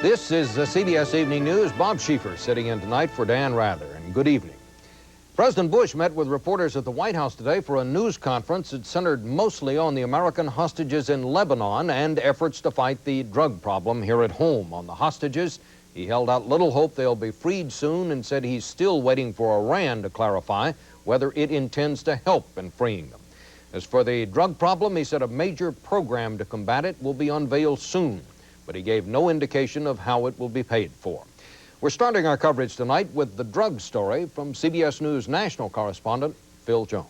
This is the CBS Evening News. Bob Schieffer sitting in tonight for Dan Rather, and good evening. President Bush met with reporters at the White House today for a news conference that centered mostly on the American hostages in Lebanon and efforts to fight the drug problem here at home. On the hostages, he held out little hope they'll be freed soon and said he's still waiting for Iran to clarify whether it intends to help in freeing them. As for the drug problem, he said a major program to combat it will be unveiled soon, but he gave no indication of how it will be paid for. We're starting our coverage tonight with the drug story from CBS News national correspondent Phil Jones.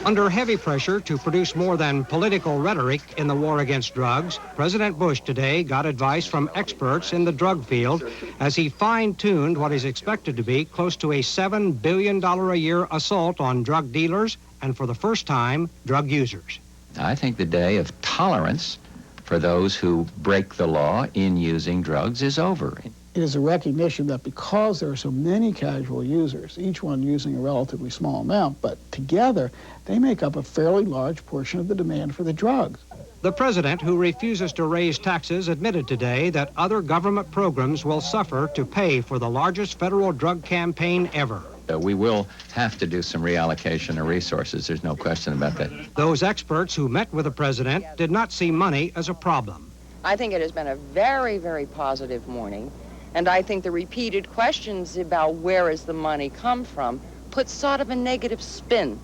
Under heavy pressure to produce more than political rhetoric in the war against drugs, President Bush today got advice from experts in the drug field as he fine-tuned what is expected to be close to a $7 billion a year assault on drug dealers and, for the first time, drug users. I think the day of tolerance for those who break the law in using drugs is over. It is a recognition that because there are so many casual users, each one using a relatively small amount, but together they make up a fairly large portion of the demand for the drugs. The president, who refuses to raise taxes, admitted today that other government programs will suffer to pay for the largest federal drug campaign ever. We will have to do some reallocation of resources. There's no question about that. Those experts who met with the president did not see money as a problem. I think it has been a very, very positive morning, and I think the repeated questions about where is the money come from put sort of a negative spin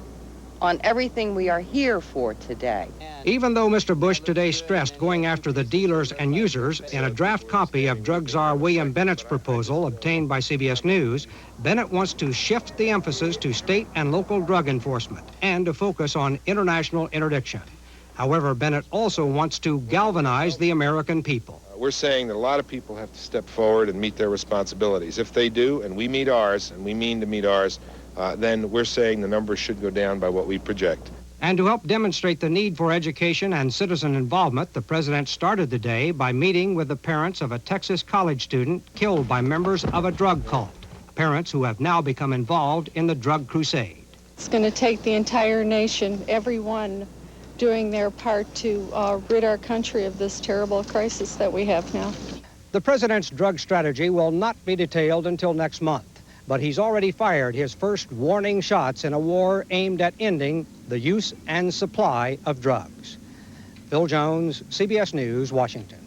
on everything we are here for today. Even though Mr. Bush today stressed going after the dealers and users, in a draft copy of drug czar William Bennett's proposal obtained by CBS News, Bennett wants to shift the emphasis to state and local drug enforcement and to focus on international interdiction. However, Bennett also wants to galvanize the American people. We're saying that a lot of people have to step forward and meet their responsibilities. If they do, and we meet ours, and we mean to meet ours, then we're saying the numbers should go down by what we project. And to help demonstrate the need for education and citizen involvement, the president started the day by meeting with the parents of a Texas college student killed by members of a drug cult, parents who have now become involved in the drug crusade. It's going to take the entire nation, everyone doing their part to rid our country of this terrible crisis that we have now. The president's drug strategy will not be detailed until next month, but he's already fired his first warning shots in a war aimed at ending the use and supply of drugs. Phil Jones, CBS News, Washington.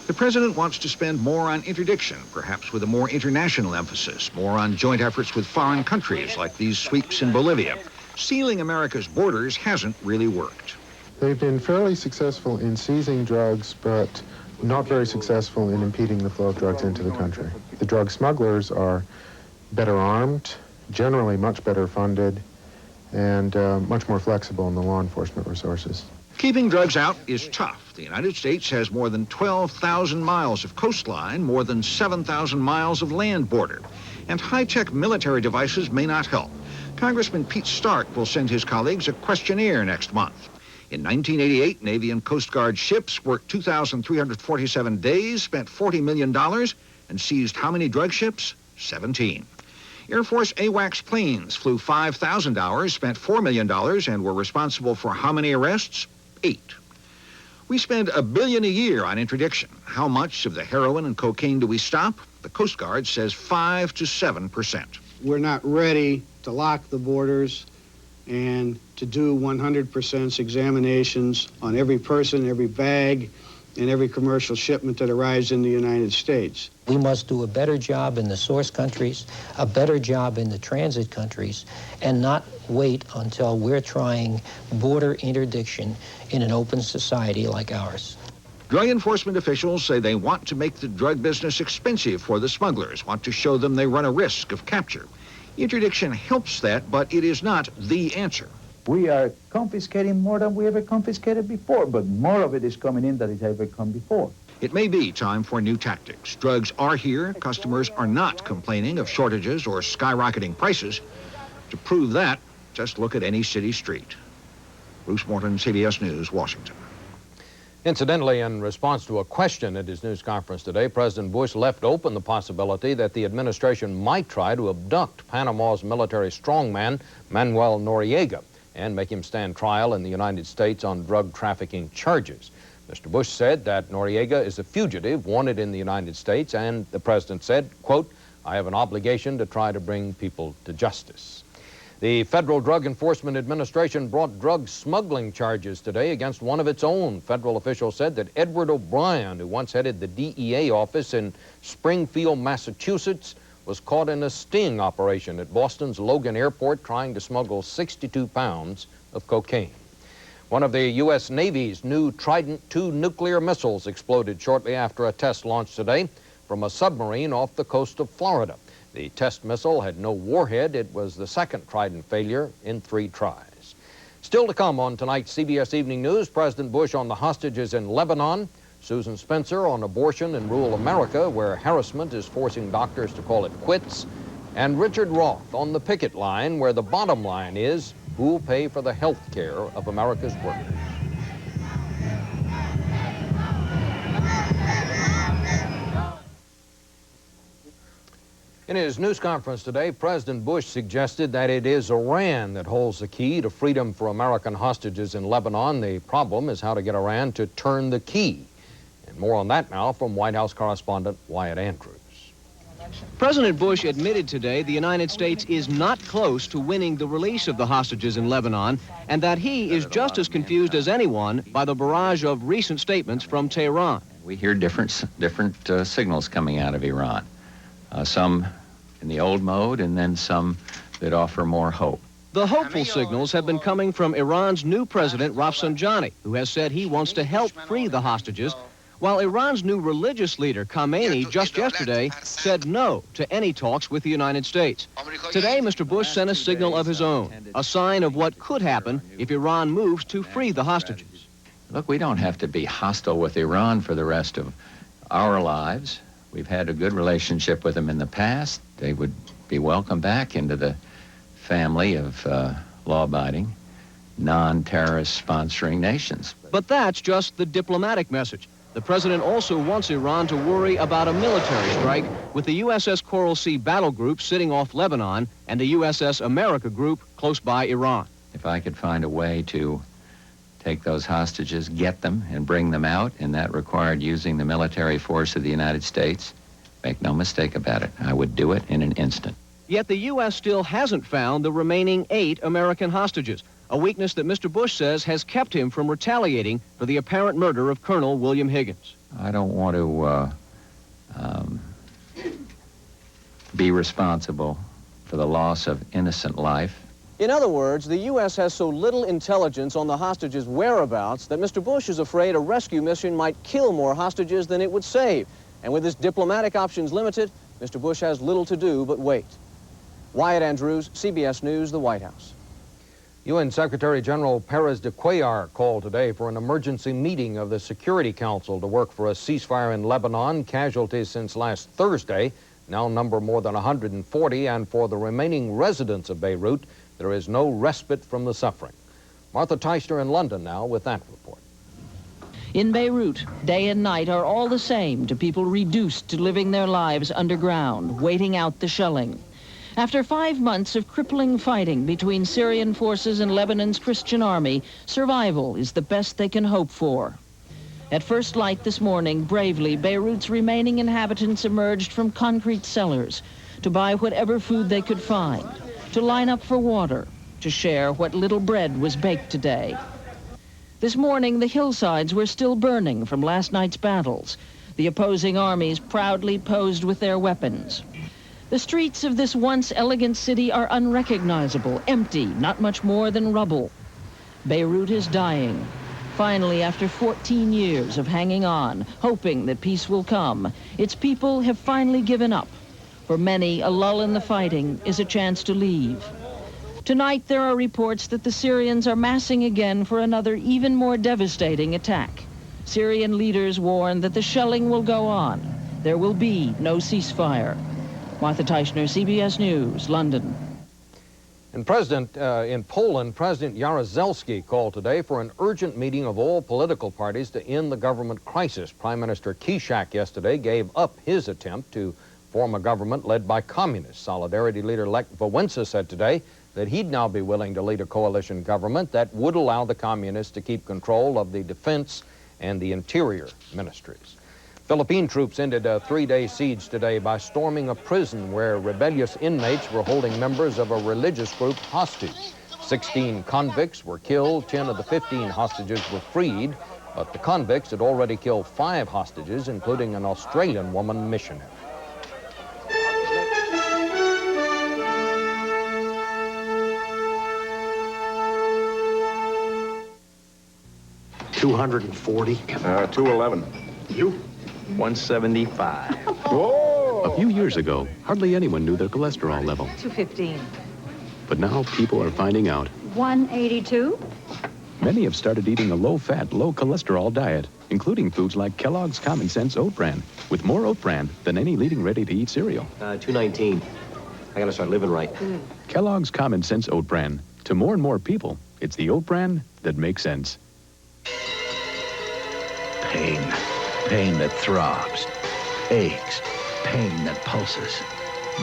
The president wants to spend more on interdiction, perhaps with a more international emphasis, more on joint efforts with foreign countries like these sweeps in Bolivia. Sealing America's borders hasn't really worked. They've been fairly successful in seizing drugs, but not very successful in impeding the flow of drugs into the country. The drug smugglers are better armed, generally much better funded, and much more flexible in the law enforcement resources. Keeping drugs out is tough. The United States has more than 12,000 miles of coastline, more than 7,000 miles of land border, and high-tech military devices may not help. Congressman Pete Stark will send his colleagues a questionnaire next month. In 1988, Navy and Coast Guard ships worked 2,347 days, spent $40 million, and seized how many drug ships? 17. Air Force AWACS planes flew 5,000 hours, spent $4 million, and were responsible for how many arrests? 8. We spend $1 billion a year on interdiction. How much of the heroin and cocaine do we stop? The Coast Guard says 5 to 7%. We're not ready to lock the borders and to do 100% examinations on every person, every bag, and every commercial shipment that arrives in the United States. We must do a better job in the source countries, a better job in the transit countries, and not wait until we're trying border interdiction in an open society like ours. Drug enforcement officials say they want to make the drug business expensive for the smugglers, want to show them they run a risk of capture. Interdiction helps that, but it is not the answer. We are confiscating more than we ever confiscated before, but more of it is coming in than it's ever come before. It may be time for new tactics. Drugs are here. Customers are not complaining of shortages or skyrocketing prices. To prove that, just look at any city street. Bruce Morton, CBS News, Washington. Incidentally, in response to a question at his news conference today, President Bush left open the possibility that the administration might try to abduct Panama's military strongman, Manuel Noriega, and make him stand trial in the United States on drug trafficking charges. Mr. Bush said that Noriega is a fugitive wanted in the United States, and the president said, quote, "I have an obligation to try to bring people to justice." The Federal Drug Enforcement Administration brought drug smuggling charges today against one of its own. Federal officials said that Edward O'Brien, who once headed the DEA office in Springfield, Massachusetts, was caught in a sting operation at Boston's Logan Airport trying to smuggle 62 pounds of cocaine. One of the U.S. Navy's new Trident II nuclear missiles exploded shortly after a test launched today from a submarine off the coast of Florida. The test missile had no warhead. It was the second Trident failure in 3 tries. Still to come on tonight's CBS Evening News, President Bush on the hostages in Lebanon, Susan Spencer on abortion in rural America, where harassment is forcing doctors to call it quits, and Richard Roth on the picket line, where the bottom line is who will pay for the health care of America's workers. In his news conference today, President Bush suggested that it is Iran that holds the key to freedom for American hostages in Lebanon. The problem is how to get Iran to turn the key. And more on that now from White House correspondent Wyatt Andrews. President Bush admitted today the United States is not close to winning the release of the hostages in Lebanon, and that he is just as confused as anyone by the barrage of recent statements from Tehran. We hear different signals coming out of Iran. Some in the old mode, and then some that offer more hope. The hopeful signals have been coming from Iran's new president, Rafsanjani, who has said he wants to help free the hostages, while Iran's new religious leader, Khamenei, just yesterday said no to any talks with the United States. Today, Mr. Bush sent a signal of his own, a sign of what could happen if Iran moves to free the hostages. Look, we don't have to be hostile with Iran for the rest of our lives. We've had a good relationship with them in the past. They would be welcome back into the family of law-abiding, non-terrorist sponsoring nations. But that's just the diplomatic message. The president also wants Iran to worry about a military strike with the USS Coral Sea battle group sitting off Lebanon and the USS America group close by Iran. If I could find a way to take those hostages, get them, and bring them out, and that required using the military force of the United States, make no mistake about it, I would do it in an instant. Yet the U.S. still hasn't found the remaining 8 American hostages, a weakness that Mr. Bush says has kept him from retaliating for the apparent murder of Colonel William Higgins. I don't want to be responsible for the loss of innocent life. In other words, the U.S. has so little intelligence on the hostages' whereabouts that Mr. Bush is afraid a rescue mission might kill more hostages than it would save. And with his diplomatic options limited, Mr. Bush has little to do but wait. Wyatt Andrews, CBS News, the White House. UN Secretary General Perez de Cuellar called today for an emergency meeting of the Security Council to work for a ceasefire in Lebanon. Casualties since last Thursday now number more than 140, and for the remaining residents of Beirut, there is no respite from the suffering. Martha Teichner in London now with that report. In Beirut, day and night are all the same to people reduced to living their lives underground, waiting out the shelling. After 5 months of crippling fighting between Syrian forces and Lebanon's Christian army, survival is the best they can hope for. At first light this morning, bravely, Beirut's remaining inhabitants emerged from concrete cellars to buy whatever food they could find, to line up for water, to share what little bread was baked today. This morning, the hillsides were still burning from last night's battles. The opposing armies proudly posed with their weapons. The streets of this once elegant city are unrecognizable, empty, not much more than rubble. Beirut is dying. Finally, after 14 years of hanging on, hoping that peace will come, its people have finally given up. For many, a lull in the fighting is a chance to leave. Tonight, there are reports that the Syrians are massing again for another even more devastating attack. Syrian leaders warn that the shelling will go on. There will be no ceasefire. Martha Teichner, CBS News, London. In Poland, President Jaruzelski called today for an urgent meeting of all political parties to end the government crisis. Prime Minister Kiszczak yesterday gave up his attempt to form a government led by communists. Solidarity leader Lech Wałęsa said today that he'd now be willing to lead a coalition government that would allow the communists to keep control of the defense and the Interior Ministries. Philippine troops ended a 3-day siege today by storming a prison where rebellious inmates were holding members of a religious group hostage. 16 convicts were killed, 10 of the 15 hostages were freed, but the convicts had already killed 5 hostages, including an Australian woman missionary. $240. 211. You? 175. Whoa! A few years ago, hardly anyone knew their cholesterol level. 215. But now people are finding out. 182. Many have started eating a low-fat, low-cholesterol diet, including foods like Kellogg's Common Sense Oat Bran, with more oat bran than any leading ready-to-eat cereal. 219. I gotta start living right. Kellogg's Common Sense Oat Bran. To more and more people, it's the oat bran that makes sense. Pain. Pain that throbs, aches, pain that pulses.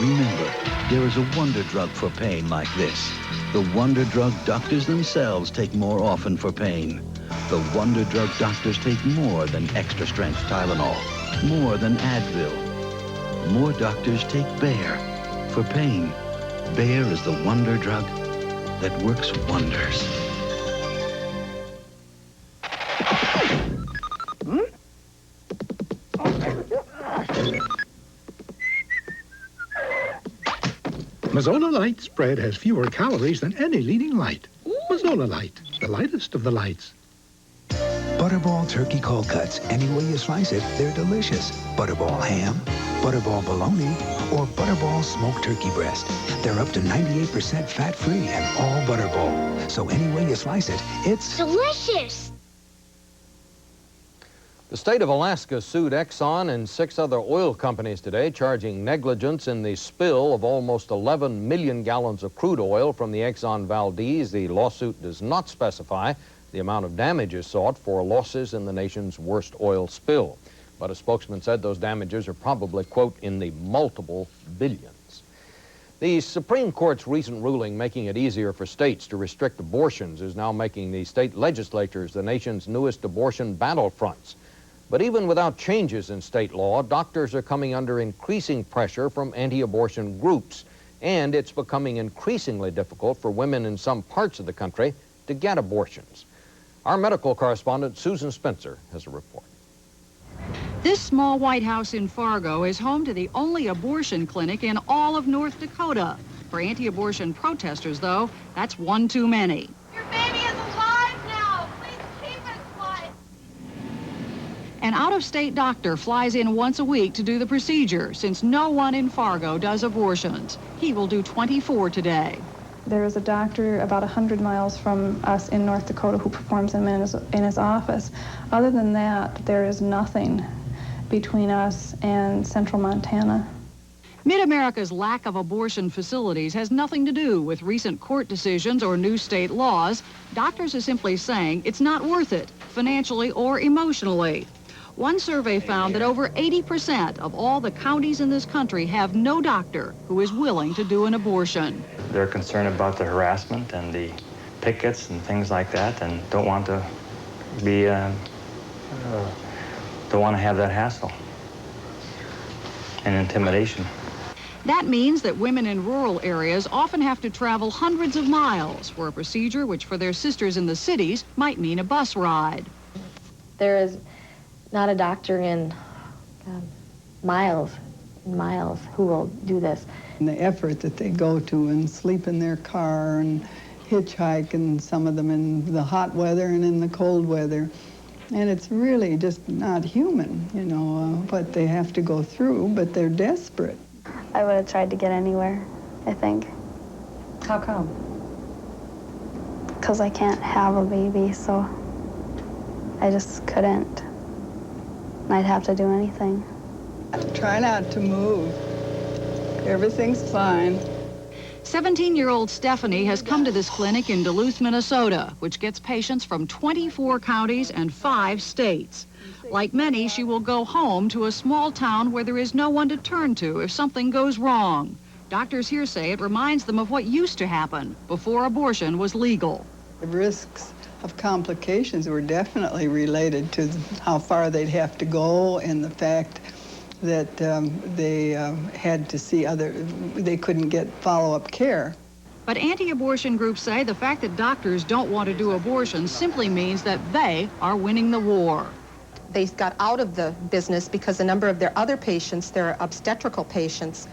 Remember, there is a wonder drug for pain like this. The wonder drug doctors themselves take more often for pain. The wonder drug doctors take more than extra strength Tylenol, more than Advil. More doctors take Bayer for pain. Bayer is the wonder drug that works wonders. Mazola Light spread has fewer calories than any leading light. Mazola Light, the lightest of the lights. Butterball turkey cold cuts. Any way you slice it, they're delicious. Butterball ham, Butterball bologna, or Butterball smoked turkey breast. They're up to 98% fat-free and all Butterball. So any way you slice it, it's delicious. The state of Alaska sued Exxon and 6 other oil companies today, charging negligence in the spill of almost 11 million gallons of crude oil from the Exxon Valdez. The lawsuit does not specify the amount of damages sought for losses in the nation's worst oil spill. But a spokesman said those damages are probably, quote, in the multiple billions. The Supreme Court's recent ruling making it easier for states to restrict abortions is now making the state legislatures the nation's newest abortion battlefronts. But even without changes in state law, doctors are coming under increasing pressure from anti-abortion groups, and it's becoming increasingly difficult for women in some parts of the country to get abortions. Our medical correspondent, Susan Spencer, has a report. This small White House in Fargo is home to the only abortion clinic in all of North Dakota. For anti-abortion protesters, though, that's one too many. An out-of-state doctor flies in once a week to do the procedure, since no one in Fargo does abortions. He will do 24 today. There is a doctor about 100 miles from us in North Dakota who performs them in his office. Other than that, there is nothing between us and central Montana. Mid-America's lack of abortion facilities has nothing to do with recent court decisions or new state laws. Doctors are simply saying it's not worth it, financially or emotionally. One survey found that over 80% of all the counties in this country have no doctor who is willing to do an abortion. They're concerned about the harassment and the pickets and things like that, and don't want to be, don't want to have that hassle and intimidation. That means that women in rural areas often have to travel hundreds of miles for a procedure which for their sisters in the cities might mean a bus ride. There is not a doctor in miles who will do this. And the effort that they go to and sleep in their car and hitchhike, and some of them in the hot weather and in the cold weather. And it's really just not human, you know, what they have to go through, but they're desperate. I would have tried to get anywhere, I think. How come? Because I can't have a baby, so I just couldn't. I'd have to do anything. Try not to move. Everything's fine. 17-year-old Stephanie has come to this clinic in Duluth, Minnesota, which gets patients from 24 counties and 5 states. Like many, she will go home to a small town where there is no one to turn to if something goes wrong. Doctors here say it reminds them of what used to happen before abortion was legal. The risks of complications were definitely related to how far they'd have to go and the fact that they had to see they couldn't get follow-up care. But anti-abortion groups say the fact that doctors don't want to do abortion simply means that they are winning the war. They got out of the business because a number of their other patients, their obstetrical patients,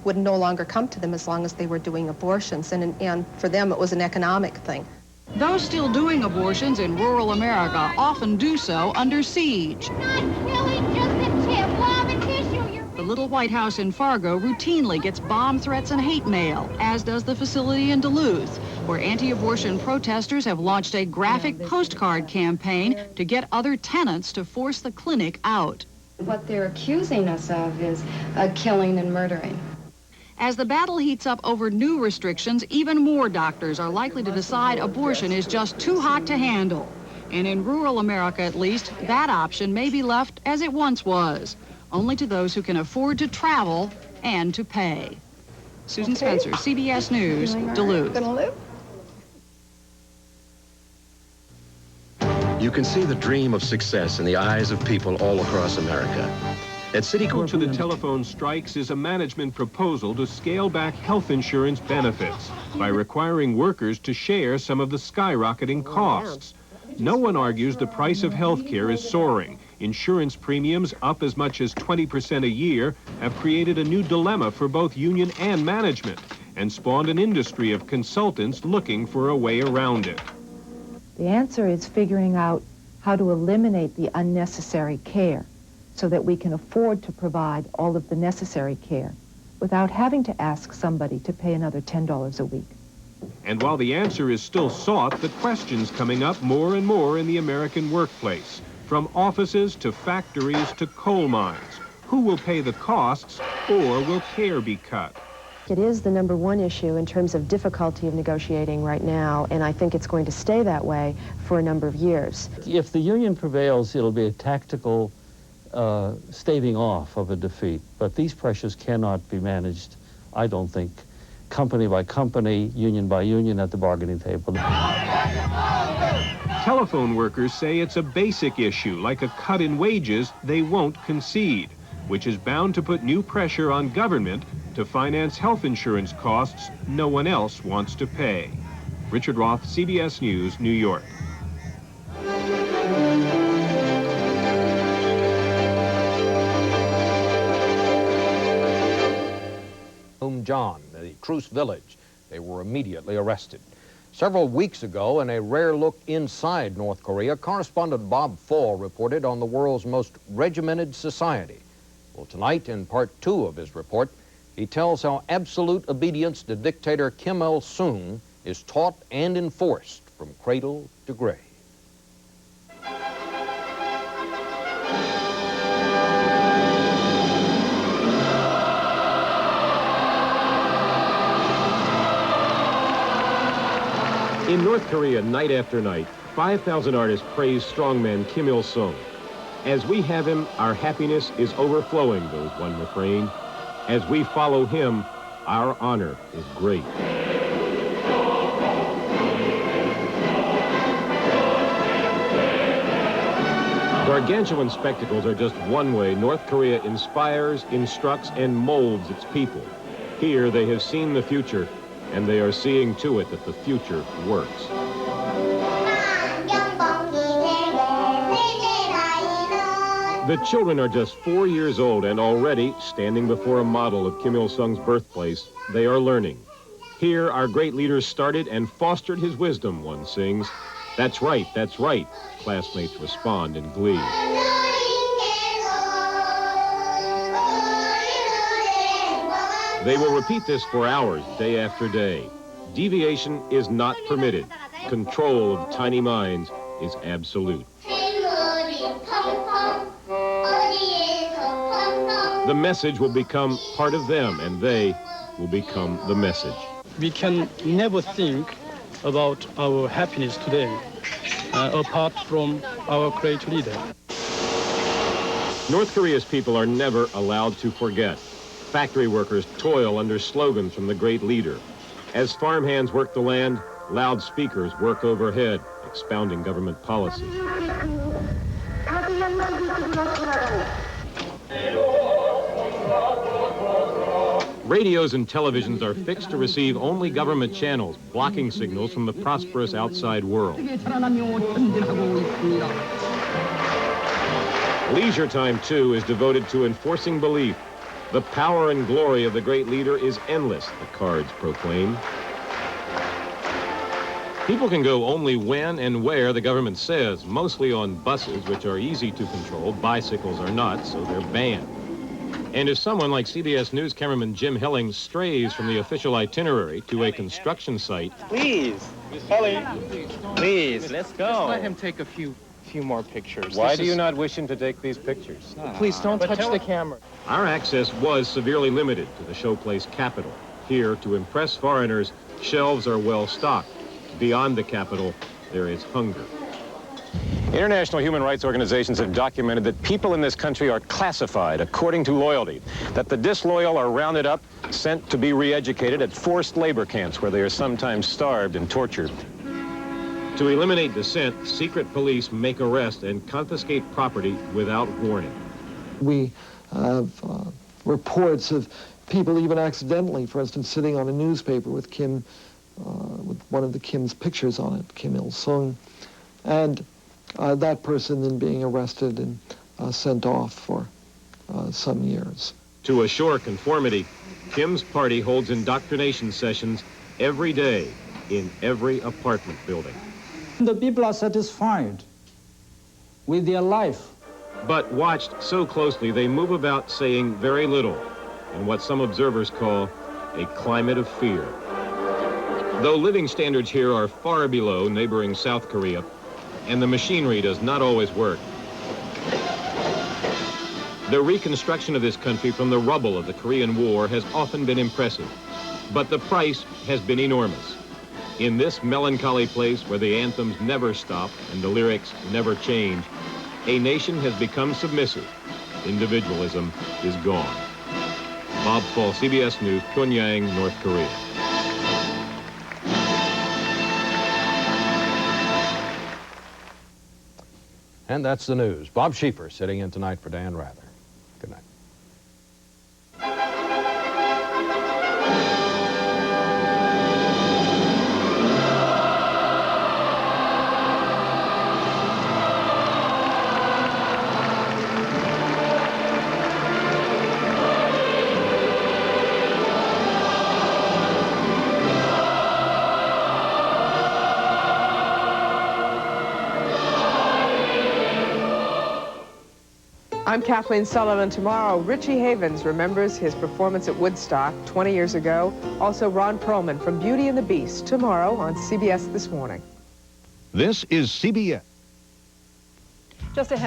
would no longer come to them as long as they were doing abortions. And for them, it was an economic thing. Those still doing abortions in rural America often do so under siege. The little White House in Fargo routinely gets bomb threats and hate mail, as does the facility in Duluth, where anti-abortion protesters have launched a graphic postcard campaign to get other tenants to force the clinic out. What they're accusing us of is killing and murdering. As the battle heats up over new restrictions, even more doctors are likely to decide abortion is just too hot to handle. And in rural America, at least, that option may be left as it once was, only to those who can afford to travel and to pay. Susan Spencer, CBS News, Duluth. You can see the dream of success in the eyes of people all across America. At Citicorp, to the telephone strikes is a management proposal to scale back health insurance benefits by requiring workers to share some of the skyrocketing costs. No one argues the price of health care is soaring. Insurance premiums, up as much as 20% a year, have created a new dilemma for both union and management and spawned an industry of consultants looking for a way around it. The answer is figuring out how to eliminate the unnecessary care so that we can afford to provide all of the necessary care without having to ask somebody to pay another $10 a week. And while the answer is still sought, the question's coming up more and more in the American workplace, from offices to factories to coal mines. Who will pay the costs, or will care be cut? It is the number one issue in terms of difficulty of negotiating right now, and I think it's going to stay that way for a number of years. If the union prevails, it'll be a tactical staving off of a defeat, but these pressures cannot be managed, I don't think, company by company, union by union at the bargaining table. Telephone workers say it's a basic issue, like a cut in wages they won't concede, which is bound to put new pressure on government to finance health insurance costs no one else wants to pay. Richard Roth, CBS News, New York. John, the Truce Village. They were immediately arrested. Several weeks ago, in a rare look inside North Korea, correspondent Bob Fall reported on the world's most regimented society. Well, tonight, in part 2 of his report, he tells how absolute obedience to dictator Kim Il-sung is taught and enforced from cradle to grave. In North Korea, night after night, 5,000 artists praise strongman Kim Il-sung. As we have him, our happiness is overflowing, goes one refrain. As we follow him, our honor is great. Gargantuan spectacles are just one way North Korea inspires, instructs, and molds its people. Here they have seen the future, and they are seeing to it that the future works. The children are just 4 years old, and already, standing before a model of Kim Il-sung's birthplace, they are learning. Here, our great leader started and fostered his wisdom, one sings. That's right, classmates respond in glee. They will repeat this for hours, day after day. Deviation is not permitted. Control of tiny minds is absolute. The message will become part of them, and they will become the message. We can never think about our happiness today apart from our great leader. North Korea's people are never allowed to forget. Factory workers toil under slogans from the great leader. As farmhands work the land, loudspeakers work overhead, expounding government policy. Radios and televisions are fixed to receive only government channels, blocking signals from the prosperous outside world. Leisure time, too, is devoted to enforcing belief. The power and glory of the great leader is endless, the cards proclaim. People can go only when and where the government says, mostly on buses, which are easy to control. Bicycles are not, so they're banned. And if someone like CBS News cameraman Jim Hilling strays from the official itinerary to a construction site... Please, Hilling, please, let's go. Just let him take a few more pictures. Why do you not wish him to take these pictures? Please don't touch the camera. Our access was severely limited to the showplace Capitol. Here, to impress foreigners, shelves are well stocked. Beyond the Capitol, there is hunger. International human rights organizations have documented that people in this country are classified according to loyalty, that the disloyal are rounded up, sent to be re-educated at forced labor camps where they are sometimes starved and tortured. To eliminate dissent, secret police make arrests and confiscate property without warning. We have reports of people even accidentally, for instance, sitting on a newspaper with Kim, with one of the Kim's pictures on it, Kim Il-sung, and that person then being arrested and sent off for some years. To assure conformity, Kim's party holds indoctrination sessions every day in every apartment building. The people are satisfied with their life. But watched so closely, they move about saying very little in what some observers call a climate of fear. Though living standards here are far below neighboring South Korea, and the machinery does not always work, the reconstruction of this country from the rubble of the Korean War has often been impressive, but the price has been enormous. In this melancholy place where the anthems never stop and the lyrics never change, a nation has become submissive. Individualism is gone. Bob Fall, CBS News, Pyongyang, North Korea. And that's the news. Bob Schieffer sitting in tonight for Dan Rather. Good night. I'm Kathleen Sullivan. Tomorrow, Richie Havens remembers his performance at Woodstock 20 years ago. Also, Ron Perlman from Beauty and the Beast tomorrow on CBS This Morning. This is CBS. Just ahead.